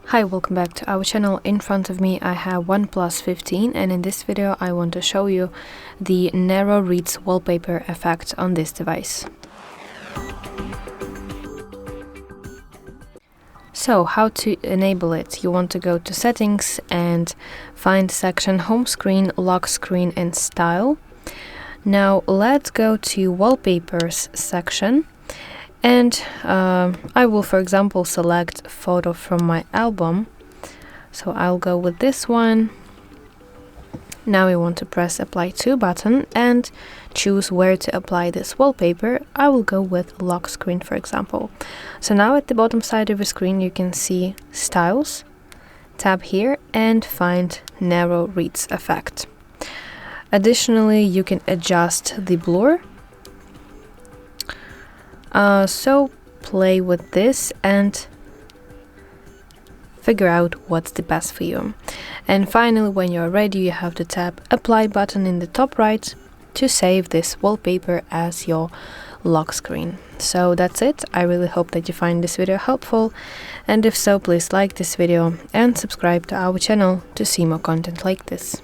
Hi, welcome back to our channel. In front of me I have OnePlus 15, and in this video I want to show you the narrow reads wallpaper effect on this device. So how to enable it? You want to go to settings and find section home screen, lock screen and style. Now let's go to wallpapers section. And I will, for example, select photo from my album. So I'll go with this one. Now we want to press apply to button and choose where to apply this wallpaper. I will go with lock screen, for example. So now at the bottom side of the screen you can see styles. Tap here and find narrow reads effect. Additionally, you can adjust the blur. So play with this and figure out what's the best for you. And finally, when you're ready, you have to tap apply button in the top right to save this wallpaper as your lock screen. So that's it. I really hope that you find this video helpful, and if so, please like this video and subscribe to our channel to see more content like this.